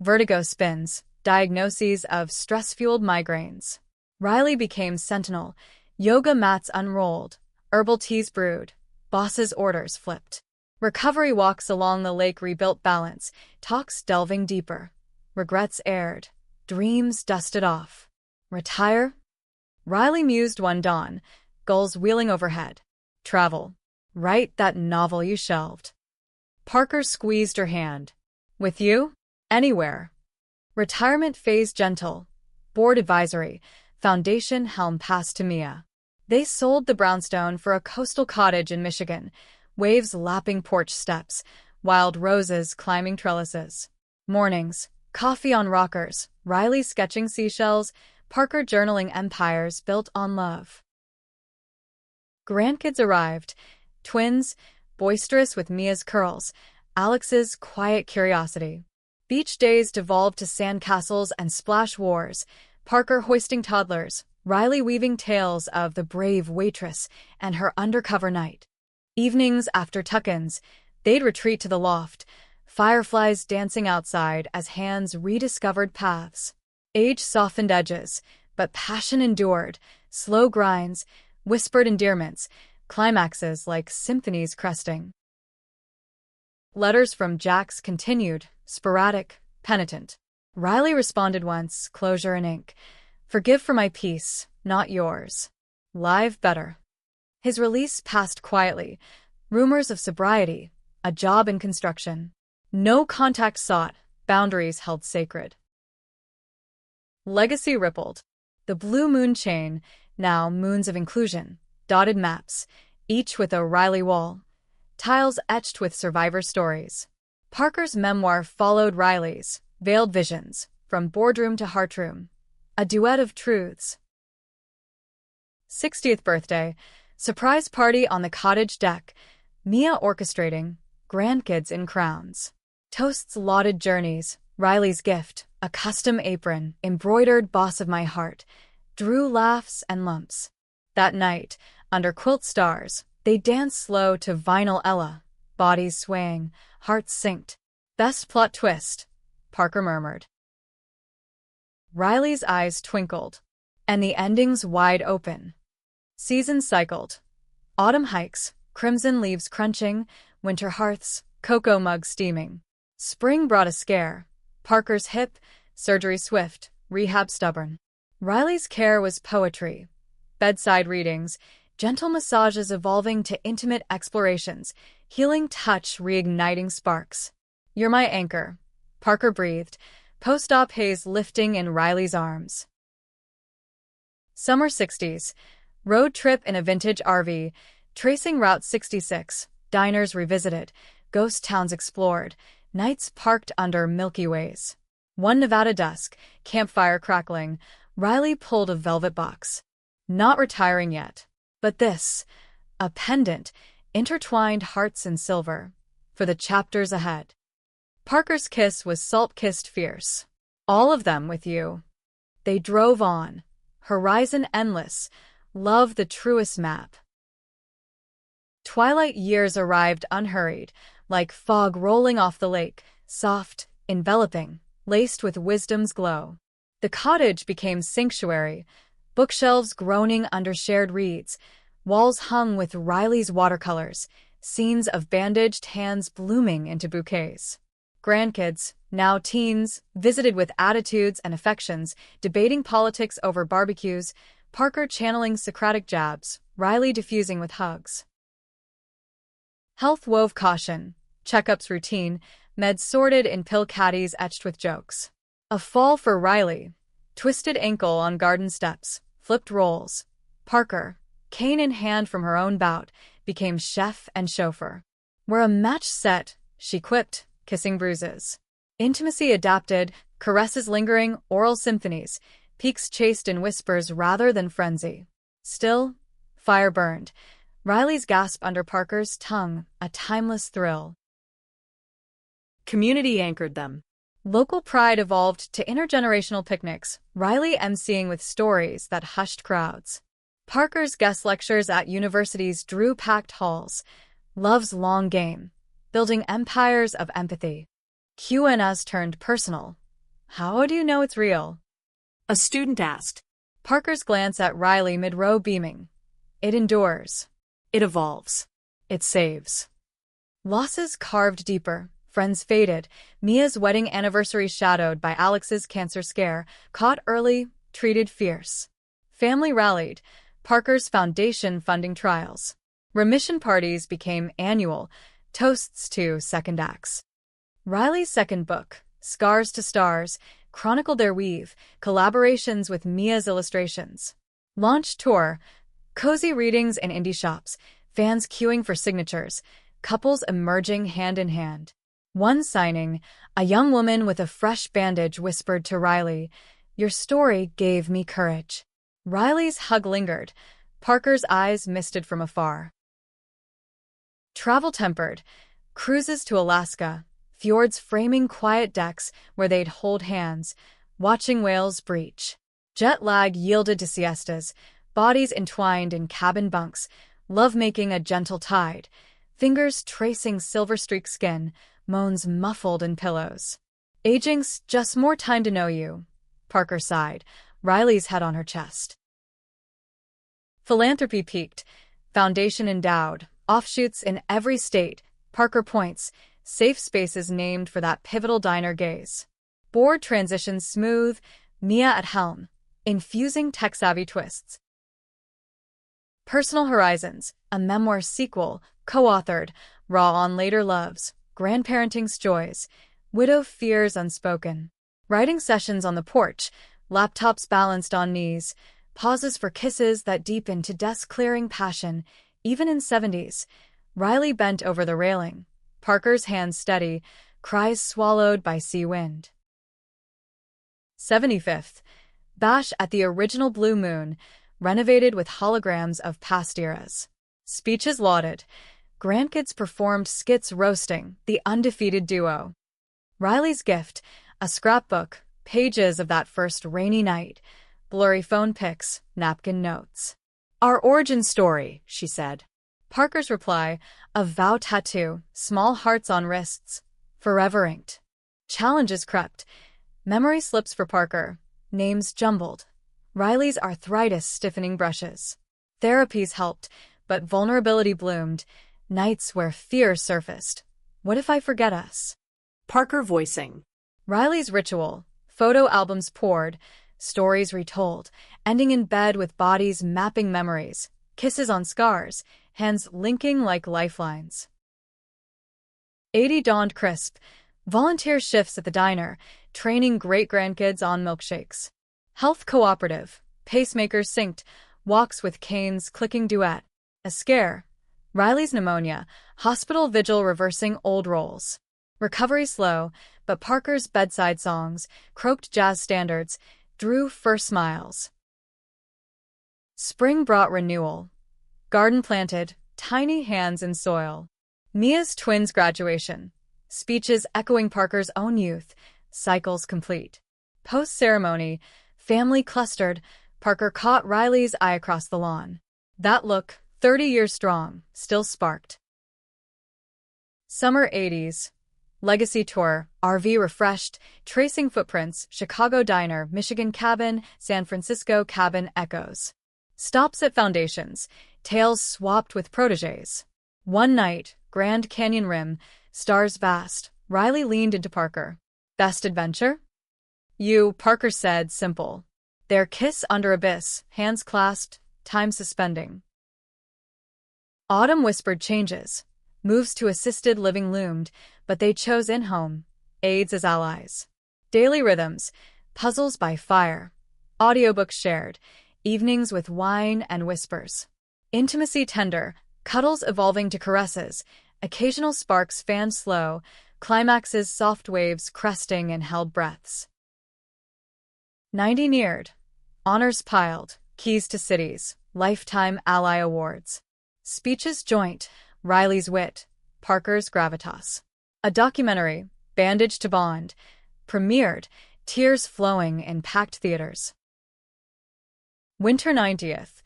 vertigo spins, diagnoses of stress-fueled migraines. Riley became sentinel, yoga mats unrolled, herbal teas brewed, boss's orders flipped. Recovery walks along the lake rebuilt balance, talks delving deeper. Regrets aired, dreams dusted off. Retire? Riley mused one dawn, gulls wheeling overhead. Travel. Write that novel you shelved. Parker squeezed her hand. "With you? Anywhere." Retirement phase gentle. Board advisory. Foundation helm passed to Mia. They sold the brownstone for a coastal cottage in Michigan, waves lapping porch steps, wild roses climbing trellises. Mornings, coffee on rockers, Riley sketching seashells, Parker journaling empires built on love. Grandkids arrived, twins, boisterous with Mia's curls, Alex's quiet curiosity. Beach days devolved to sandcastles and splash wars, Parker hoisting toddlers, Riley weaving tales of the brave Waitress and her undercover night. Evenings after tuck-ins, they'd retreat to the loft, fireflies dancing outside as hands rediscovered paths. Age softened edges, but passion endured, slow grinds, whispered endearments, climaxes like symphonies cresting. Letters from Jax continued, sporadic, penitent. Riley responded once, closure in ink. "Forgive for my peace, not yours. Live better." His release passed quietly. Rumors of sobriety, a job in construction. No contact sought, boundaries held sacred. Legacy rippled. The Blue Moon chain, now moons of inclusion, dotted maps, each with a Riley wall. Tiles etched with survivor stories. Parker's memoir followed Riley's, veiled visions, from boardroom to heartroom. A duet of truths. 60th birthday, surprise party on the cottage deck, Mia orchestrating, grandkids in crowns. Toasts lauded journeys, Riley's gift, a custom apron, embroidered boss of my heart, drew laughs and lumps. That night, under quilt stars, they danced slow to Vinyl Ella, bodies swaying, hearts synced. "Best plot twist," Parker murmured. Riley's eyes twinkled, and the ending's wide open. Seasons cycled. Autumn hikes, crimson leaves crunching, winter hearths, cocoa mugs steaming. Spring brought a scare. Parker's hip, surgery swift, rehab stubborn. Riley's care was poetry. Bedside readings, gentle massages evolving to intimate explorations, healing touch reigniting sparks. "You're my anchor," Parker breathed, post-op haze lifting in Riley's arms. Summer 60s. Road trip in a vintage RV, tracing Route 66, diners revisited, ghost towns explored, nights parked under Milky Ways. One Nevada dusk, campfire crackling, Riley pulled a velvet box. Not retiring yet. But this, a pendant, intertwined hearts in silver, for the chapters ahead. Parker's kiss was salt-kissed fierce. "All of them with you." They drove on, horizon endless, love the truest map. Twilight years arrived unhurried, like fog rolling off the lake, soft, enveloping, laced with wisdom's glow. The cottage became sanctuary, bookshelves groaning under shared reeds, walls hung with Riley's watercolors, scenes of bandaged hands blooming into bouquets. Grandkids, now teens, visited with attitudes and affections, debating politics over barbecues, Parker channeling Socratic jabs, Riley diffusing with hugs. Health wove caution, checkups routine, meds sorted in pill caddies etched with jokes. A fall for Riley, twisted ankle on garden steps, flipped rolls. Parker, cane in hand from her own bout, became chef and chauffeur. "We're a match set," she quipped, kissing bruises. Intimacy adapted, caresses lingering, oral symphonies, peaks chased in whispers rather than frenzy. Still, fire burned. Riley's gasp under Parker's tongue, a timeless thrill. Community anchored them. Local pride evolved to intergenerational picnics, Riley emceeing with stories that hushed crowds. Parker's guest lectures at universities drew packed halls. Love's long game, building empires of empathy. Q&As turned personal. "How do you know it's real?" A student asked. Parker's glance at Riley mid-row beaming. "It endures. It evolves. It saves." Losses carved deeper, friends faded, Mia's wedding anniversary shadowed by Alex's cancer scare, caught early, treated fierce. Family rallied, Parker's foundation funding trials. Remission parties became annual, toasts to second acts. Riley's second book, Scars to Stars, chronicled their weave, collaborations with Mia's illustrations. Launch tour, cozy readings in indie shops, fans queuing for signatures, couples emerging hand in hand. One signing, a young woman with a fresh bandage whispered to Riley, "Your story gave me courage." Riley's hug lingered, Parker's eyes misted from afar. Travel tempered, cruises to Alaska, fjords framing quiet decks where they'd hold hands, watching whales breach. Jet lag yielded to siestas, bodies entwined in cabin bunks, love-making a gentle tide, fingers tracing silver-streaked skin, moans muffled in pillows. "Aging's just more time to know you," Parker sighed, Riley's head on her chest. Philanthropy peaked, foundation endowed, offshoots in every state, Parker points, safe spaces named for that pivotal diner gaze. Board transitions smooth, Mia at helm, infusing tech-savvy twists. Personal Horizons, a memoir sequel, co-authored, raw on later loves, grandparenting's joys, widow fears unspoken. Writing sessions on the porch, laptops balanced on knees, pauses for kisses that deepen to desk-clearing passion, even in 70s. Riley bent over the railing, Parker's hands steady, cries swallowed by sea wind. 75th. Bash at the original Blue Moon, renovated with holograms of past eras. Speeches lauded. Grandkids performed skits roasting the undefeated duo. Riley's gift, a scrapbook, pages of that first rainy night, blurry phone pics, napkin notes. "Our origin story," she said. Parker's reply, a vow tattoo, small hearts on wrists, forever inked. Challenges crept. Memory slips for Parker, names jumbled. Riley's arthritis stiffening brushes. Therapies helped, but vulnerability bloomed. Nights where fear surfaced. "What if I forget us?" Parker voicing. Riley's ritual, photo albums poured, stories retold, ending in bed with bodies mapping memories, kisses on scars, hands linking like lifelines. 80 dawned crisp. Volunteer shifts at the diner, training great-grandkids on milkshakes. Health cooperative. Pacemakers synced. Walks with canes clicking duet. A scare. Riley's pneumonia. Hospital vigil reversing old roles. Recovery slow, but Parker's bedside songs, croaked jazz standards, drew first smiles. Spring brought renewal. Garden planted, tiny hands in soil. Mia's twins' graduation. Speeches echoing Parker's own youth, cycles complete. Post-ceremony, family clustered, Parker caught Riley's eye across the lawn. That look, 30 years strong, still sparked. Summer 80s. Legacy tour, RV refreshed, tracing footprints, Chicago diner, Michigan cabin, San Francisco cabin echoes. Stops at foundations, tales swapped with protégés. One night, Grand Canyon rim, stars vast, Riley leaned into Parker. Best adventure? You, Parker said, simple. Their kiss under abyss, hands clasped, time suspending. Autumn whispered changes. Moves to assisted living loomed, but they chose in-home, aides as allies. Daily rhythms, puzzles by fire. Audiobooks shared, evenings with wine and whispers. Intimacy tender, cuddles evolving to caresses, occasional sparks fanned slow, climaxes soft waves cresting in held breaths. 90 neared. Honors piled, keys to cities, lifetime ally awards. Speeches joint, Riley's wit, Parker's gravitas. A documentary, Bandaged to Bond, premiered, tears flowing in packed theaters. Winter 90th.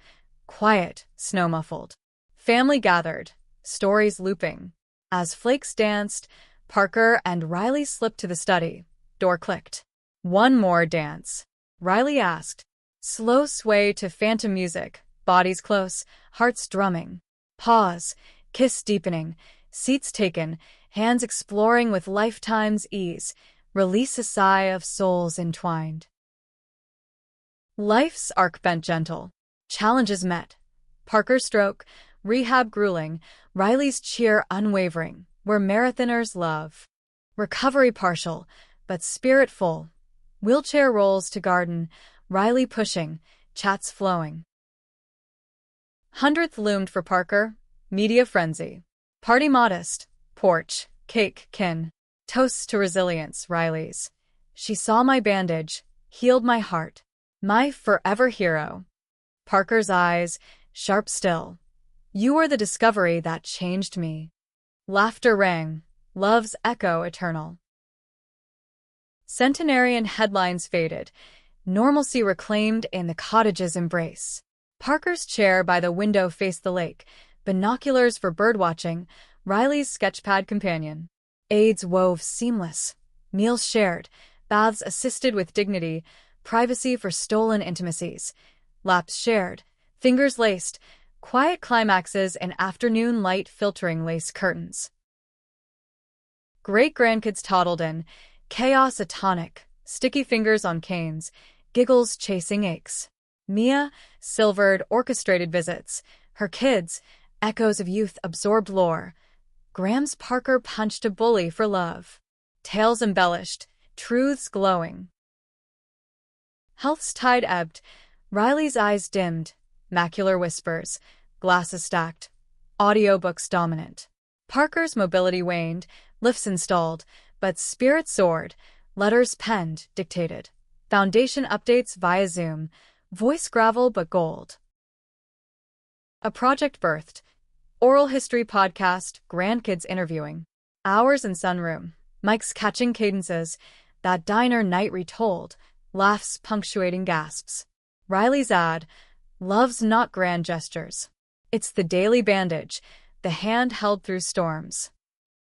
Quiet, snow-muffled. Family gathered, stories looping. As flakes danced, Parker and Riley slipped to the study. Door clicked. One more dance. Riley asked. Slow sway to phantom music, bodies close, hearts drumming. Pause, kiss deepening, seats taken, hands exploring with lifetime's ease, release a sigh of souls entwined. Life's arc bent gentle. Challenges met. Parker's stroke, rehab grueling, Riley's cheer unwavering, where marathoners love. Recovery partial, but spirit full. Wheelchair rolls to garden, Riley pushing, chats flowing. 100th loomed for Parker, media frenzy. Party modest, porch, cake, kin. Toasts to resilience, Riley's. She saw my bandage, healed my heart. My forever hero. Parker's eyes, sharp still. You were the discovery that changed me. Laughter rang, love's echo eternal. Centenarian headlines faded, normalcy reclaimed in the cottage's embrace. Parker's chair by the window faced the lake, binoculars for birdwatching, Riley's sketchpad companion. Aids wove seamless, meals shared, baths assisted with dignity, privacy for stolen intimacies. Laps shared, fingers laced, quiet climaxes and afternoon light filtering lace curtains. Great-grandkids toddled in, chaos a tonic, sticky fingers on canes, giggles chasing aches. Mia, silvered, orchestrated visits. Her kids, echoes of youth-absorbed lore. Grams Parker punched a bully for love. Tales embellished, truths glowing. Health's tide ebbed, Riley's eyes dimmed, macular whispers, glasses stacked, audiobooks dominant. Parker's mobility waned, lifts installed, but spirit soared, letters penned, dictated. Foundation updates via Zoom, voice gravel but gold. A project birthed. Oral history podcast, grandkids interviewing. Hours in sunroom, mics catching cadences, that diner night retold, laughs punctuating gasps. Riley's ad, love's not grand gestures. It's the daily bandage, the hand held through storms.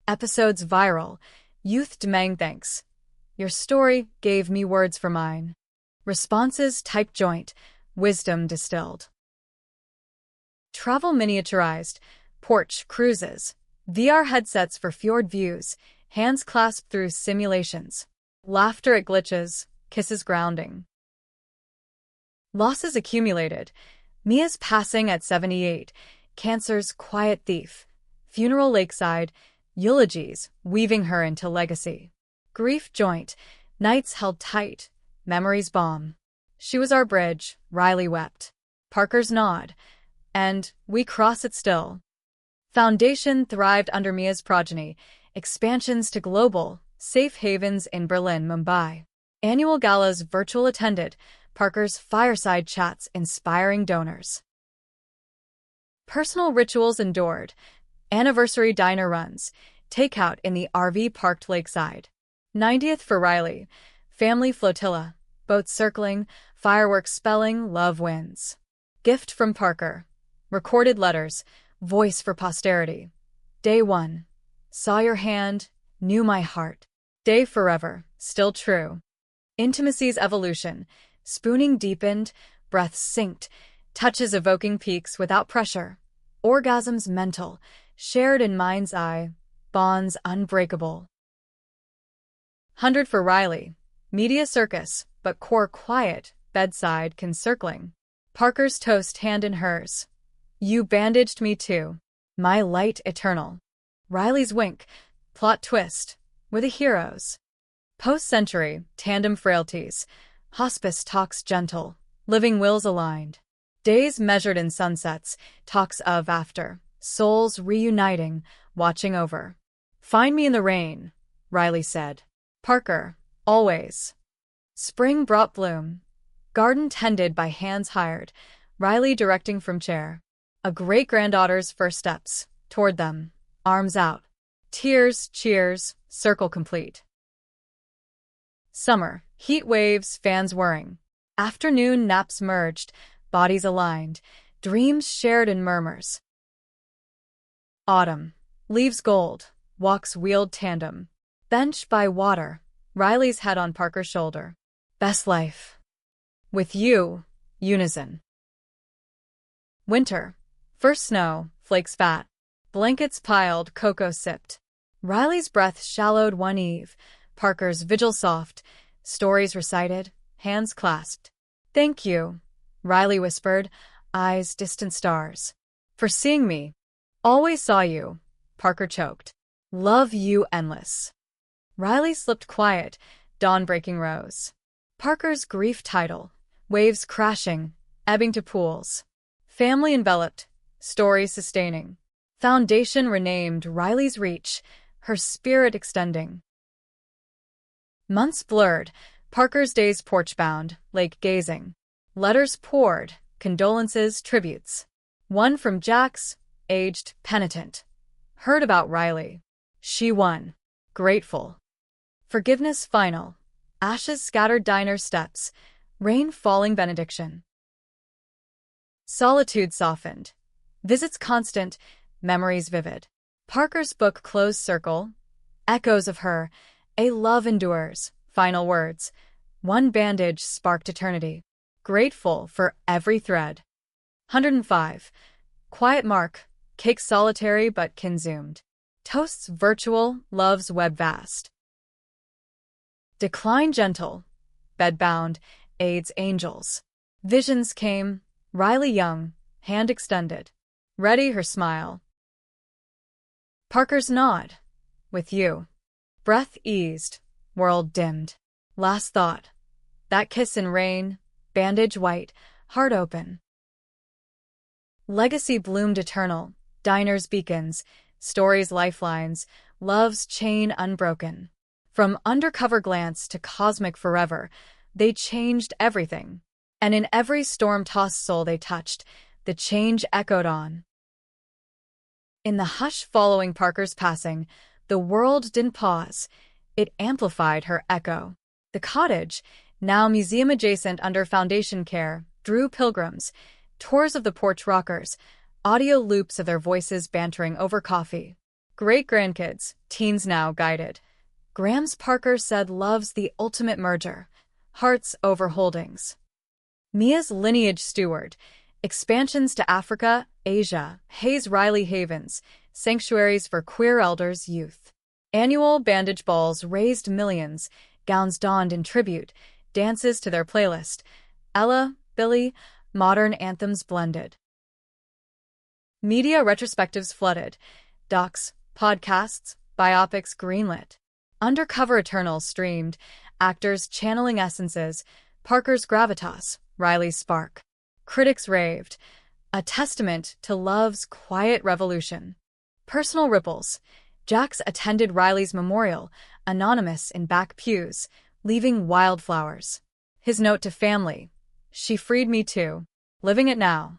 Episodes viral, youth demanding thanks. Your story gave me words for mine. Responses type joint, wisdom distilled. Travel miniaturized, porch cruises, VR headsets for fjord views, hands clasped through simulations. Laughter at glitches, kisses grounding. Losses accumulated, Mia's passing at 78, cancer's quiet thief. Funeral lakeside, eulogies weaving her into legacy. Grief joint, nights held tight, memories bomb. She was our bridge, Riley wept. Parker's nod. And we cross it still. Foundation thrived under Mia's progeny, expansions to global, safe havens in Berlin, Mumbai. Annual galas virtual attended, Parker's fireside chats inspiring donors. Personal rituals endured, anniversary diner runs, takeout in the RV parked lakeside. 90th for Riley, family flotilla, boats circling, fireworks spelling, love wins. Gift from Parker, recorded letters, voice for posterity. Day 1, saw your hand, knew my heart. Day forever, still true. Intimacy's evolution, spooning deepened, breaths synced, touches evoking peaks without pressure. Orgasms mental, shared in mind's eye, bonds unbreakable. 100 for Riley, media circus, but core quiet, bedside concircling. Parker's toast hand in hers. You bandaged me too. My light eternal. Riley's wink, plot twist, with a hero's. Post-century, tandem frailties, hospice talks gentle, living wills aligned. Days measured in sunsets, talks of after, souls reuniting, watching over. Find me in the rain, Riley said. Parker, always. Spring brought bloom. Garden tended by hands hired, Riley directing from chair. A great-granddaughter's first steps, toward them, arms out. Tears, cheers, circle complete. Summer, heat waves, fans whirring. Afternoon naps merged, bodies aligned, dreams shared in murmurs. Autumn, leaves gold, walks wheeled tandem. Bench by water, Riley's head on Parker's shoulder. Best life. With you, unison. Winter, first snow, flakes fat. Blankets piled, cocoa sipped. Riley's breath shallowed one eve, Parker's vigil soft, stories recited, hands clasped. Thank you, Riley whispered, eyes distant stars. For seeing me. Always saw you, Parker choked. Love you endless. Riley slipped quiet, dawn-breaking rose. Parker's grief tidal, waves crashing, ebbing to pools. Family enveloped, stories sustaining. Foundation renamed, Riley's reach, her spirit extending. Months blurred, Parker's days porch-bound, lake gazing. Letters poured, condolences, tributes. One from Jax, aged, penitent. Heard about Riley. She won. Grateful. Forgiveness final. Ashes scattered diner steps. Rain falling benediction. Solitude softened. Visits constant, memories vivid. Parker's book closed circle. Echoes of her. A love endures. Final words. One bandage sparked eternity. Grateful for every thread. 105. Quiet mark. Cake solitary but consumed. Toasts virtual, love's web vast. Decline gentle. Bedbound, aids angels. Visions came, Riley young, hand extended. Ready her smile. Parker's nod. With you. Breath eased, world dimmed. Last thought. That kiss in rain, bandage white, heart open. Legacy bloomed eternal, diners beacons, stories lifelines, love's chain unbroken. From undercover glance to cosmic forever, they changed everything. And in every storm-tossed soul they touched, the change echoed on. In the hush following Parker's passing, the world didn't pause. It amplified her echo. The cottage, now museum-adjacent under foundation care, drew pilgrims, tours of the porch rockers, audio loops of their voices bantering over coffee. Great-grandkids, teens now guided. Grams Parker said love's the ultimate merger. Hearts over holdings. Mia's lineage steward. Expansions to Africa, Asia, Hayes Riley havens, sanctuaries for queer elders, youth. Annual bandage balls raised millions, gowns donned in tribute, dances to their playlist. Ella, Billy, modern anthems blended. Media retrospectives flooded. Docs, podcasts, biopics greenlit. Undercover Eternals streamed, actors channeling essences, Parker's gravitas, Riley's spark. Critics raved, a testament to love's quiet revolution. Personal ripples. Jax attended Riley's memorial, anonymous in back pews, leaving wildflowers. His note to family, she freed me too. Living it now.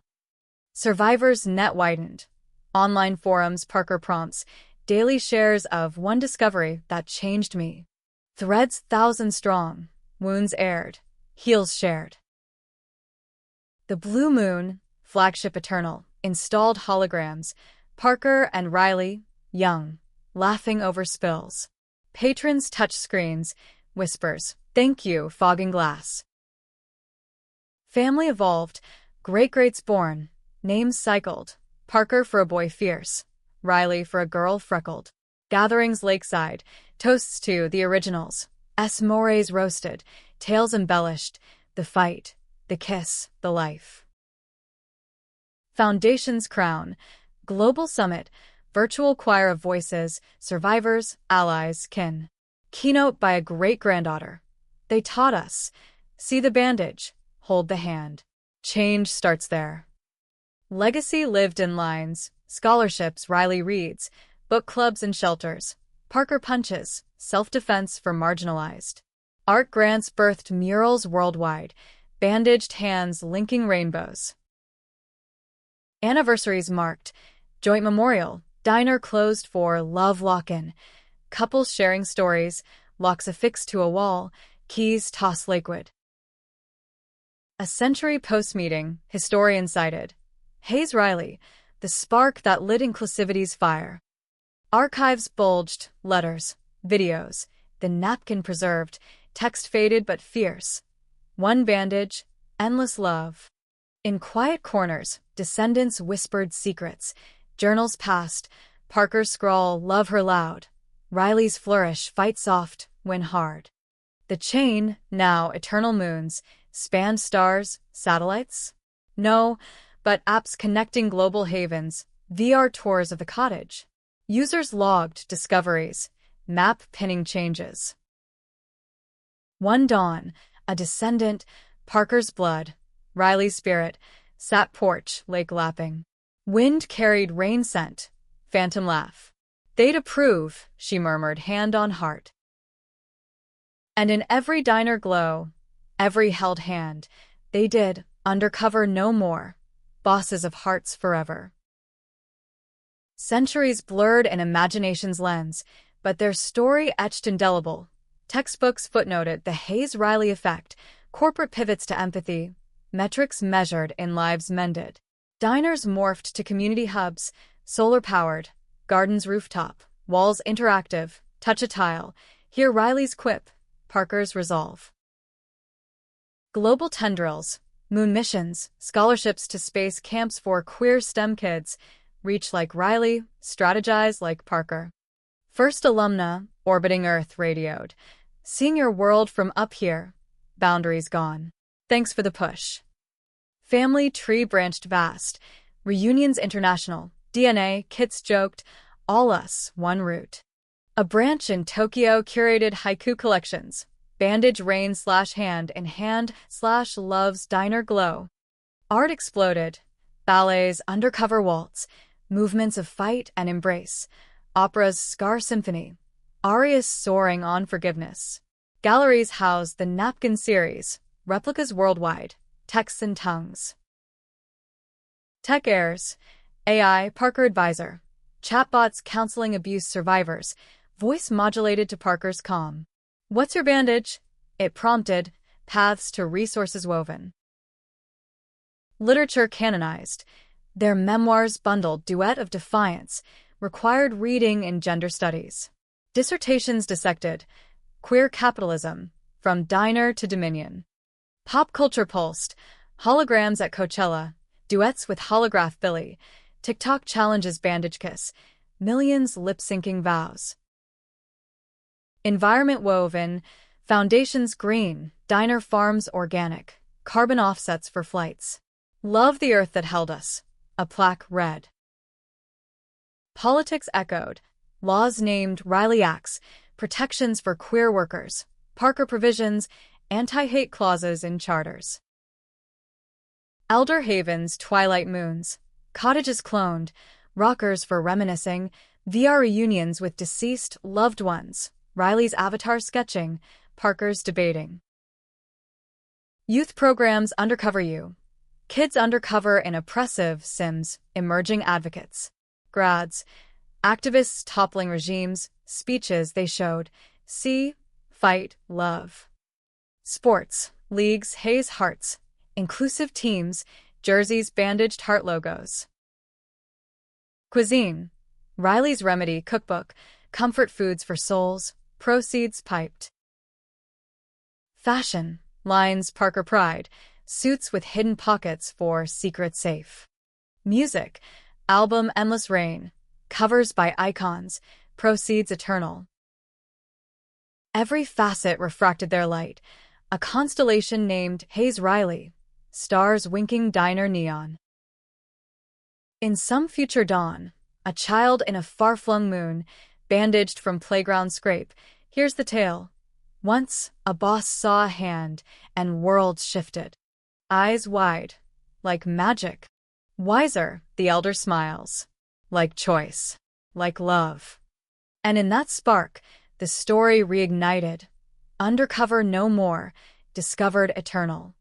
Survivors net widened. Online forums, Parker prompts, daily shares of one discovery that changed me. Threads 1,000 strong, wounds aired, heels shared. The Blue Moon, flagship Eternal, installed holograms, Parker and Riley, young, laughing over spills. Patrons touch screens, whispers, thank you, fogging glass. Family evolved, great-greats born, names cycled, Parker for a boy fierce, Riley for a girl freckled. Gatherings lakeside, toasts to the originals, mores roasted, tales embellished, the fight, the kiss, the life. Foundation's crown, global summit, virtual choir of voices, survivors, allies, kin. Keynote by a great-granddaughter. They taught us, see the bandage, hold the hand. Change starts there. Legacy lived in lines, scholarships Riley reads, book clubs and shelters, Parker punches, self-defense for marginalized. Art grants birthed murals worldwide, bandaged hands linking rainbows. Anniversaries marked, joint memorial, diner closed for love lock-in, couples sharing stories, locks affixed to a wall, keys tossed lakeward. A century post-meeting, historian cited, Hayes Riley, the spark that lit inclusivity's fire. Archives bulged, letters, videos, the napkin preserved, text faded but fierce. One bandage, endless love. In quiet corners, descendants whispered secrets, journals passed, Parker's scrawl, love her loud, Riley's flourish, fight soft, win hard. The chain, now eternal moons, spanned stars, satellites? No, but apps connecting global havens, VR tours of the cottage. Users logged discoveries, map pinning changes. One dawn, a descendant, Parker's blood, Riley's spirit, sat porch, lake lapping. Wind carried rain scent, phantom laugh. They'd approve, she murmured, hand on heart. And in every diner glow, every held hand, they did, undercover no more, bosses of hearts forever. Centuries blurred an imagination's lens, but their story etched indelible. Textbooks footnoted the Hayes-Riley effect, corporate pivots to empathy, metrics measured in lives mended. Diners morphed to community hubs, solar-powered, gardens rooftop, walls interactive, touch a tile, hear Riley's quip, Parker's resolve. Global tendrils, moon missions, scholarships to space camps for queer STEM kids, reach like Riley, strategize like Parker. First alumna, orbiting Earth radioed, seeing your world from up here, boundaries gone. Thanks for the push. Family tree branched vast, reunions international, DNA, kits joked, all us, one root. A branch in Tokyo curated haiku collections, bandage rain/hand in hand/love's diner glow. Art exploded, ballets, undercover waltz, movements of fight and embrace, opera's Scar Symphony, arias soaring on forgiveness. Galleries housed the Napkin series, replicas worldwide, texts and tongues. Tech heirs, AI, Parker advisor, chatbots counseling abuse survivors, voice modulated to Parker's calm. What's your bandage? It prompted, paths to resources woven. Literature canonized, their memoirs bundled duet of defiance, required reading in gender studies. Dissertations dissected, queer capitalism, from diner to dominion. Pop culture pulsed, holograms at Coachella, duets with holograph Billy, TikTok challenges bandage kiss, millions lip-syncing vows. Environment woven, foundations green, diner farms organic, carbon offsets for flights. Love the earth that held us, a plaque read. Politics echoed. Laws named Riley Acts, protections for queer workers, Parker provisions, anti-hate clauses in charters. Elder Havens, twilight moons, cottages cloned, rockers for reminiscing, VR reunions with deceased loved ones, Riley's avatar sketching, Parker's debating. Youth programs Undercover You. Kids undercover in oppressive Sims, emerging advocates. Grads, activists toppling regimes, speeches they showed. See, fight, love. Sports, leagues, Hayes hearts, inclusive teams, jerseys, bandaged heart logos. Cuisine, Riley's Remedy cookbook, comfort foods for souls, proceeds piped. Fashion, lines Parker Pride, suits with hidden pockets for secret safe. Music, album Endless Rain, covers by icons, proceeds eternal. Every facet refracted their light, a constellation named Hayes Riley, stars winking diner neon. In some future dawn, a child in a far-flung moon, bandaged from playground scrape, here's the tale. Once, a boss saw a hand, and worlds shifted. Eyes wide, like magic. Wiser, the elder smiles. Like choice. Like love. And in that spark, the story reignited. Undercover no more, discovered eternal.